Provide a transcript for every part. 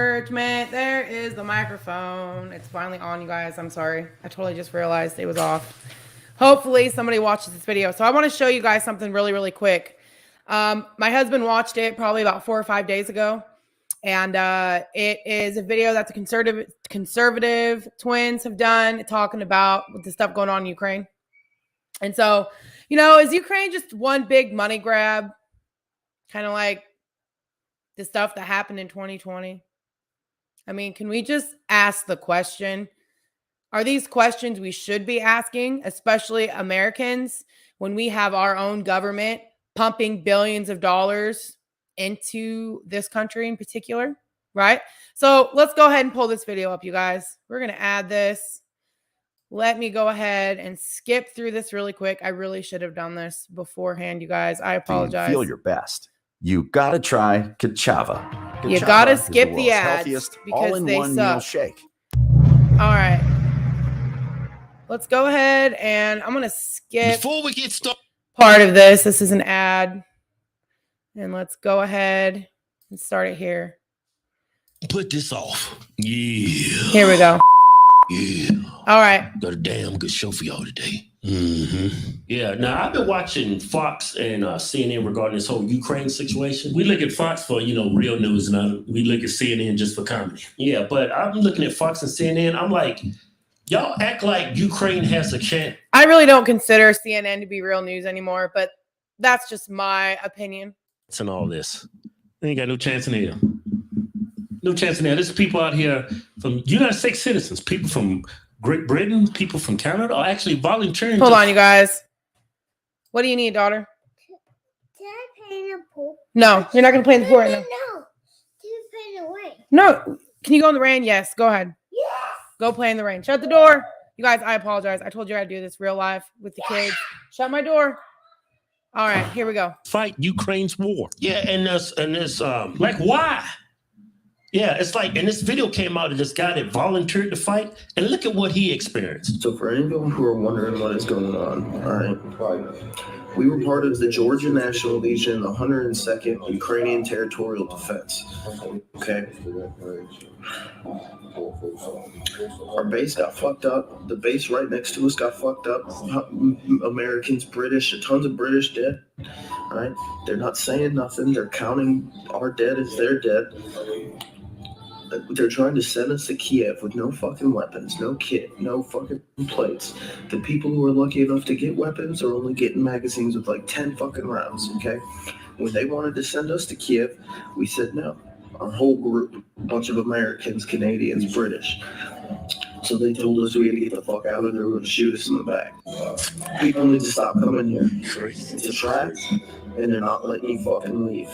Encouragement. There is the microphone. It's finally on, you guys. I'm sorry. I totally just realized it was off. Hopefully somebody watches this video. So I want to show you guys something really, really quick. My husband watched it probably about 4 or 5 days ago. And it is a video that the conservative twins have done talking about the stuff going on in Ukraine. And so, you know, is Ukraine just one big money grab? Kind of like the stuff that happened in 2020? I mean, can we just ask the question? Are these questions we should be asking, especially Americans, when we have our own government pumping billions of dollars into this country in particular, right? So let's go ahead and pull this video up, you guys. We're going to add this. Let me go ahead and skip through this really quick. I really should have done this beforehand, you guys. I apologize. Feel your best. You got to try Ka'Chava. You got to skip the ads because they suck. Shake. All right. Let's go ahead and I'm going to skip before we get started part of this. This is an ad. And let's go ahead and start it here. Put this off. Yeah. Here we go. Yeah. All right. Got a damn good show for y'all today. Yeah. Now I've been watching Fox and CNN regarding this whole Ukraine situation. We look at Fox for, you know, real news, and we look at CNN just for comedy. Yeah, but I'm looking at Fox and CNN. I'm like, y'all act like Ukraine has a chance. I really don't consider CNN to be real news anymore, but that's just my opinion. And all this, they ain't got no chance in hell. No chance in hell. There's people out here from United States citizens, people from Great Britain, people from Canada are actually volunteering. Hold on, you guys. What do you need, daughter? Can I play in the pool? No, you're not going to play in the pool right now. No. Can you play in the rain? No. Can you go in the rain? Yes. Go ahead. Yes. Go play in the rain. Shut the door. You guys, I apologize. I told you I had to do this real life with the kids. Shut my door. All right, here we go. Fight Ukraine's war. Yeah, and this like, why? Yeah, it's like, and this video came out of this guy that volunteered to fight, and look at what he experienced. So for anyone who are wondering what is going on, all right, we were part of the Georgian National Legion, the 102nd Ukrainian Territorial Defense. Okay. Our base got fucked up. The base right next to us got fucked up. Americans, British, tons of British dead. All right. They're not saying nothing. They're counting our dead as their dead. They're trying to send us to Kiev with no fucking weapons, no kit, no fucking plates. The people who are lucky enough to get weapons are only getting magazines with like 10 fucking rounds, okay? When they wanted to send us to Kiev, we said no. Our whole group, a bunch of Americans, Canadians, British. So they told us we had to get the fuck out of there. They were going to shoot us in the back. People need to stop coming here. It's a trap, and they're not letting you fucking leave.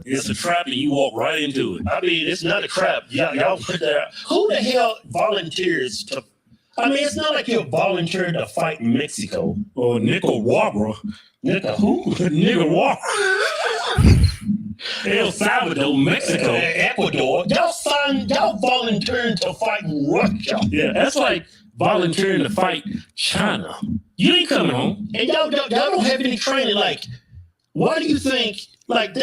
It's a trap and you walk right into it. I mean, it's not a trap. Y'all put that. Who the hell volunteers to? I mean, it's not like you're volunteering to fight in Mexico or Nicaragua. Nicaragua. El Salvador, Mexico, Ecuador. Y'all volunteering to fight Russia. Yeah, that's like volunteering to fight China. You ain't coming home, and y'all don't have any training. Like, why do you think? Like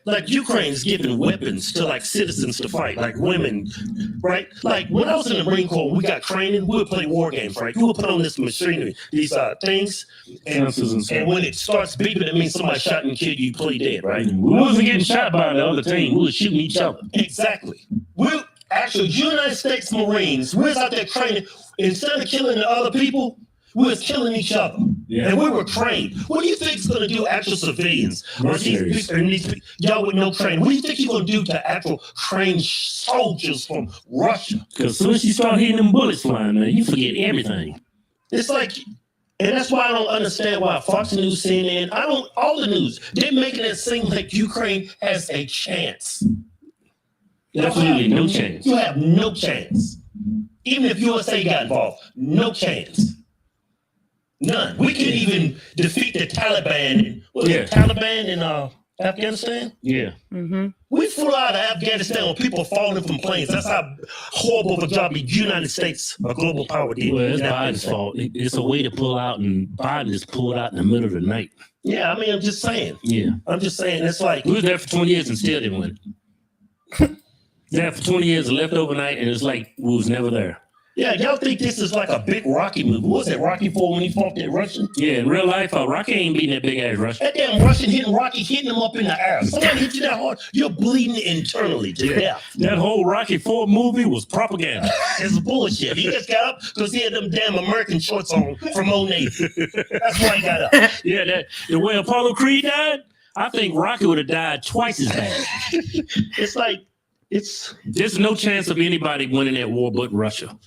like Ukraine's giving weapons to like citizens to fight, like women, right? Like when I was in the Marine Corps, we got training. We would play war games, right? We would put on this machinery, these things, and when it starts beeping, it means somebody shot and killed you. You play dead, right? We wasn't getting shot by the other team. We were shooting each other. Exactly. We actually United States Marines. We was out there training. Instead of killing the other people, we was killing each other. Yeah. And we were trained. What do you think is going to do actual civilians? Y'all with no training. What do you think you're going to do to actual trained soldiers from Russia? Because as soon as you start hitting them bullets flying, man, you forget everything. It's like, and that's why I don't understand why Fox News, CNN, all the news, they're making it seem like Ukraine has a chance. Absolutely no chance. You have no chance. Even if USA got involved, no chance. None. We can't even defeat the Taliban. Taliban in Afghanistan? Yeah. Mm-hmm. We flew out of Afghanistan with people falling from planes. That's how horrible of a job the United States, a global power, did. Well, it's Biden's fault. It's a way to pull out, and Biden is pulled out in the middle of the night. Yeah, I mean, I'm just saying. Yeah. I'm just saying, it's like, we were there for 20 years and still didn't win. There for 20 years and left overnight, and it's like we was never there. Yeah, y'all think this is like a big Rocky movie? What was that Rocky for when he fought that Russian? Yeah, in real life, Rocky ain't beating that big ass Russian. That damn Russian hitting Rocky, hitting him up in the air. Someone hit you that hard, you're bleeding internally to death. That whole Rocky 4 movie was propaganda. It's bullshit. He just got up because he had them damn American shorts on from Old Navy. That's why he got up. Yeah, the way Apollo Creed died, I think Rocky would have died twice as bad. It's like, There's no chance of anybody winning that war but Russia.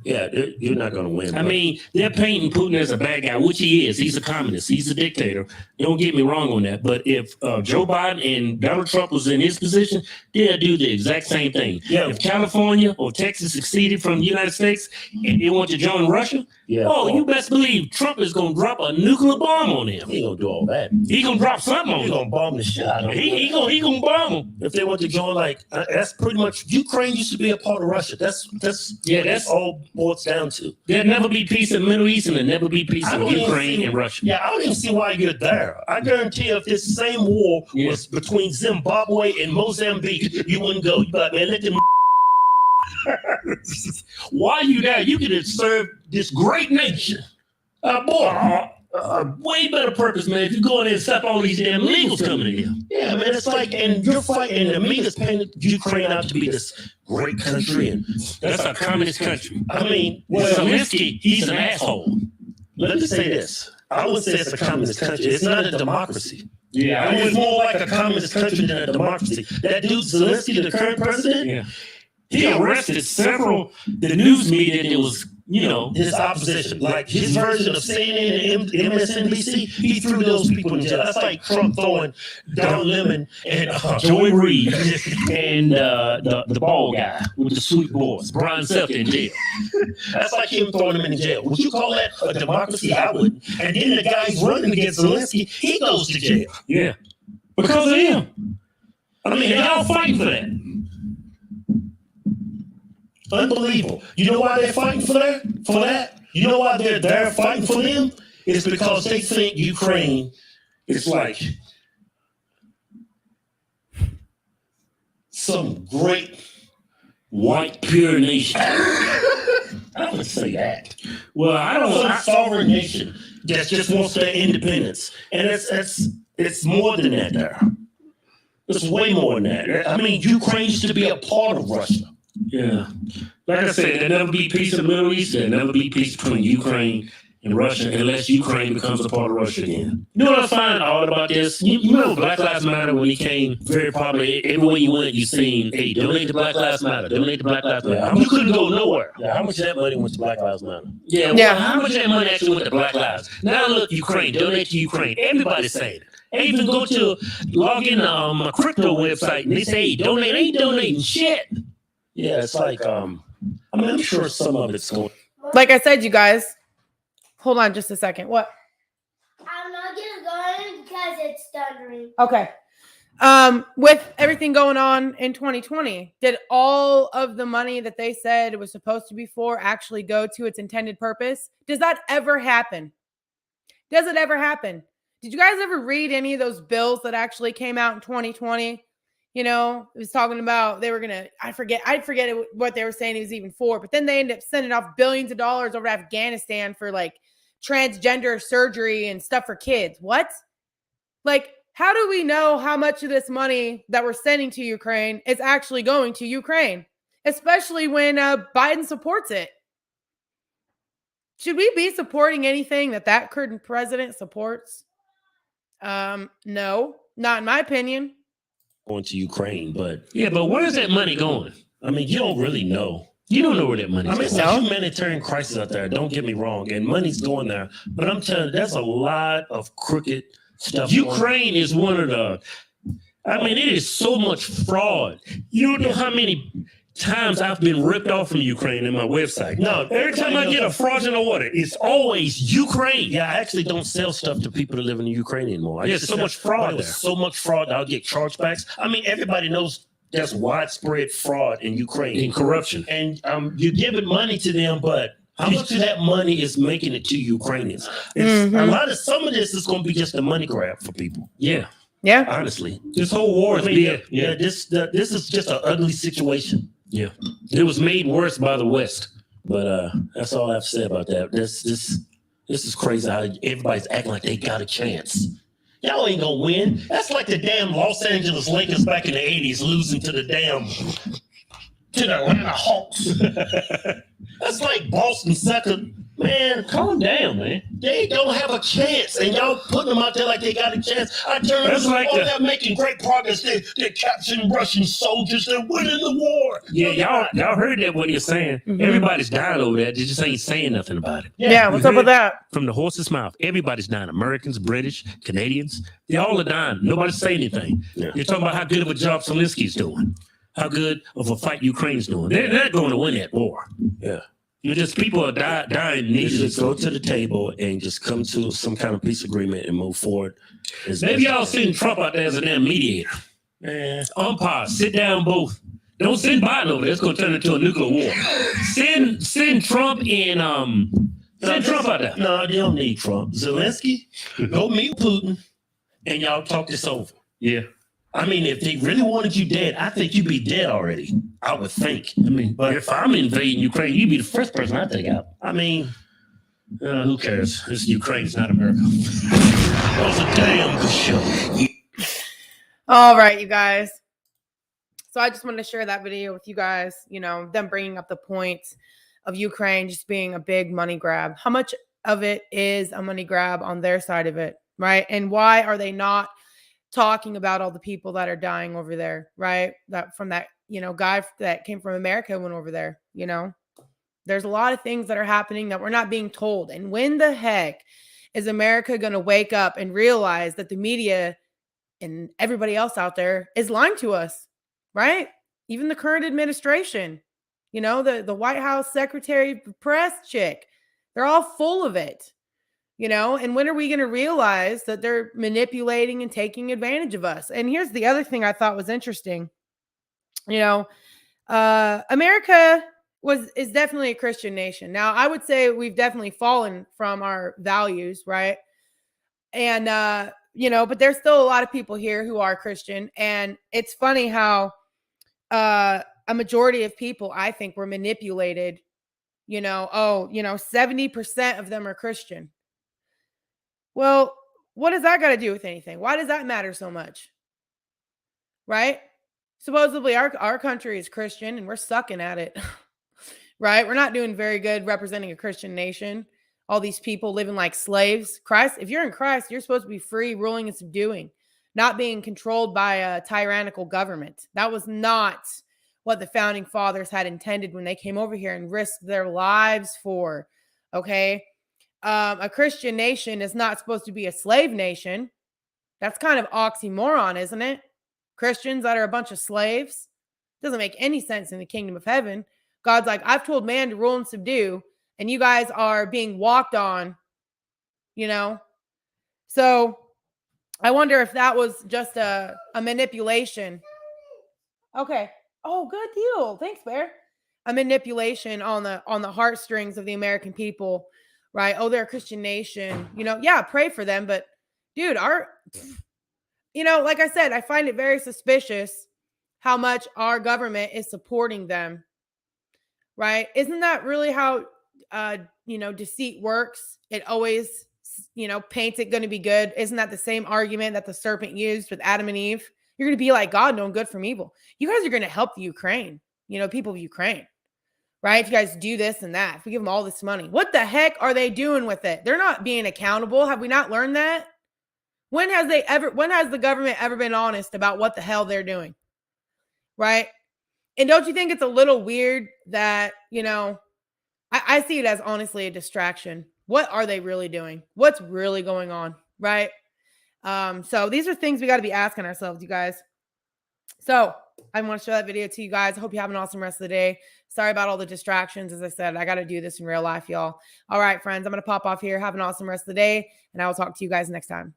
yeah, you're not going to win. I mean, they're painting Putin as a bad guy, which he is. He's a communist. He's a dictator. Don't get me wrong on that. But if Joe Biden and Donald Trump was in his position, they'll do the exact same thing. Yeah. If California or Texas succeeded from the United States and they want to join Russia, you best believe Trump is going to drop a nuclear bomb on them. he ain't going to do all that. He going to drop something on He's them. going to bomb the shit out of him. He gonna bomb them. If they want to join, like, that's pretty much, Ukraine used to be a part of Russia. That's all boils down to. There'll never be peace in the Middle East, and there'll never be peace I in don't even Ukraine see- and Russia. Yeah, I don't even see why you're there. I guarantee if this same war Yeah. was between Zimbabwe and Mozambique, you wouldn't go. You'd be like, man, let them. Why are you there? You could have served this great nation. Way better purpose, man. If you go in there and stop all these damn illegals coming in here. Yeah, man, it's like, and you're fighting, and the media's painting Ukraine out to be this great country. And That's a communist country. I mean, Zelensky, he's an asshole. let me say this. I would say it's a communist country. It's not a democracy. Yeah, I mean, it's more like a communist country than a democracy. That dude Zelensky, the current president, yeah. He arrested several the news media that was, his opposition, like his version of CNN and MSNBC, he threw those people in jail. That's like Trump throwing Don Lemon and Joey Reid and the bald guy with the sweet voice, Brian Self in jail. That's like him throwing him in jail. Would you call that a democracy? I wouldn't. And then the guy who's running against Zelensky, he goes to jail. Yeah, because of him. I mean, they all fighting for that. Unbelievable. You know why they're fighting for that? You know why they're there fighting for them? It's because they think Ukraine is like some great White pure nation. I would say that. Well, I don't. Some sovereign nation that just wants their independence. And it's more than that there. It's way more than that. I mean, Ukraine used to be a part of Russia. Yeah. Like I said, there'll never be peace in the Middle East. There'll never be peace between Ukraine and Russia unless Ukraine becomes a part of Russia again. You know what I find odd about this? You remember Black Lives Matter when he came very popular? Everywhere you went, you seen, hey, donate to Black Lives Matter. Donate to Black Lives Matter. You couldn't go nowhere. Yeah, how much of that money went to Black Lives Matter? Yeah, Yeah. how much of that money actually went to Black Lives? Now look, Ukraine, donate to Ukraine. Everybody's saying it. They even go to log in a crypto website and they say, hey, donate. Ain't donating shit. Yeah, it's like, I mean, I'm sure some of it's going. Like I said, you guys, hold on just a second. What? I'm not gonna go in because it's thundering. Okay. With everything going on in 2020, did all of the money that they said it was supposed to be for actually go to its intended purpose? Does that ever happen? Does it ever happen? Did you guys ever read any of those bills that actually came out in 2020? You know, it was talking about they were going to, I forget what they were saying it was even for, but then they ended up sending off billions of dollars over to Afghanistan for like transgender surgery and stuff for kids. What? Like, how do we know how much of this money that we're sending to Ukraine is actually going to Ukraine, especially when Biden supports it? Should we be supporting anything that current president supports? No, not in my opinion. Going to Ukraine, but Yeah, but where's that money going? I mean, you don't really know. You don't know where that money's I mean, it's going. a humanitarian crisis out there. Don't get me wrong, and money's going there. But I'm telling you, there's a lot of crooked stuff. Ukraine is one of the, I mean, it is so much fraud. You don't know how many times I've been ripped off from Ukraine in my website. No, Every time I get a fraudulent order, it's always Ukraine. Yeah, I actually don't sell stuff to people that live in Ukraine anymore. There's so much fraud there. So much fraud. I'll get chargebacks. I mean, everybody knows there's widespread fraud in Ukraine In corruption. and you're giving money to them, but how much of that money is making it to Ukrainians? It's, Mhm. a lot of some of this is going to be just a money grab for people. Yeah. Yeah. Honestly. This whole war is Yeah, this is just an ugly situation. Yeah. It was made worse by the West. But that's all I have to say about that. This is crazy how everybody's acting like they got a chance. Y'all ain't gonna win. That's like the damn Los Angeles Lakers back in the 80s losing to the Atlanta Hawks. That's like Boston second. Man, calm down, man. They don't have a chance, and y'all putting them out there like they got a chance. I turn That's like they're making great progress. They're capturing Russian soldiers. They're winning the war. Yeah, y'all heard that what you're saying. Mhm. Everybody's dying over that. They just ain't saying nothing about it. Yeah. What's up with that? From the horse's mouth. Everybody's dying. Americans, British, Canadians. They all are dying. Nobody's saying anything. Yeah. You're talking about how good of a job Zelensky's doing. How good of a fight Ukraine's doing. They're not going to win that war. Yeah. You just people are dying They needlessly. just go to the table and just come to some kind of peace agreement and move forward. Maybe y'all send Trump out there as a damn mediator. Man, Umpire, sit down both. Don't send Biden over there. It's gonna turn into a nuclear war. Send Trump and send Trump out there. no, you don't need Trump. Zelensky, go meet Putin, and y'all talk this over. Yeah. I mean, if they really wanted you dead, I think you'd be dead already. I would think. I mean, but if I'm invading Ukraine, you'd be the first person I take out. I mean, Who cares? It's Ukraine, it's not America. that was a damn good show. All right, you guys. So I just wanted to share that video with you guys, you know, them bringing up the point of Ukraine just being a big money grab. How much of it is a money grab on their side of it, right? And why are they not talking about all the people that are dying over there, right? That from that, you know, guy that came from America went over there, you know? There's a lot of things that are happening that we're not being told. And when the heck is America going to wake up and realize that the media and everybody else out there is lying to us, right? Even the current administration, you know, the White House Secretary of Press chick, they're all full of it, you know? And when are we going to realize that they're manipulating and taking advantage of us? And here's the other thing I thought was interesting. You know, America is definitely a Christian nation. Now, I would say we've definitely fallen from our values, right? And you know, but there's still a lot of people here who are Christian. And it's funny how a majority of people, I think, were manipulated. You know, 70% of them are Christian. Well, what does that got to do with anything? Why does that matter so much? Right? Supposedly our country is Christian and we're sucking at it. Right? We're not doing very good representing a Christian nation. All these people living like slaves. Christ, if you're in Christ, you're supposed to be free, ruling and subduing, not being controlled by a tyrannical government. That was not what the founding fathers had intended when they came over here and risked their lives for. Okay. A Christian nation is not supposed to be a slave nation. That's kind of oxymoron, isn't it? Christians that are a bunch of slaves. Doesn't make any sense in the kingdom of heaven. God's like, I've told man to rule and subdue, and you guys are being walked on, you know? So I wonder if that was just a manipulation. Okay. Oh, good deal. Thanks, Bear. A manipulation on the heartstrings of the American people, right? Oh, they're a Christian nation. You know, yeah, pray for them. But dude, you know, like I said, I find it very suspicious how much our government is supporting them, right? Isn't that really how deceit works? It always, paints it going to be good. Isn't that the same argument that the serpent used with Adam and Eve? You're going to be like God, knowing good from evil. You guys are going to help the Ukraine, people of Ukraine, right? If you guys do this and that, if we give them all this money, what the heck are they doing with it? They're not being accountable. Have we not learned that? When has the government ever been honest about what the hell they're doing? Right? And don't you think it's a little weird that, I see it as honestly a distraction. What are they really doing? What's really going on? Right? So these are things we got to be asking ourselves, you guys. So I want to show that video to you guys. I hope you have an awesome rest of the day. Sorry about all the distractions. As I said, I got to do this in real life, y'all. All right, friends, I'm going to pop off here. Have an awesome rest of the day, and I will talk to you guys next time.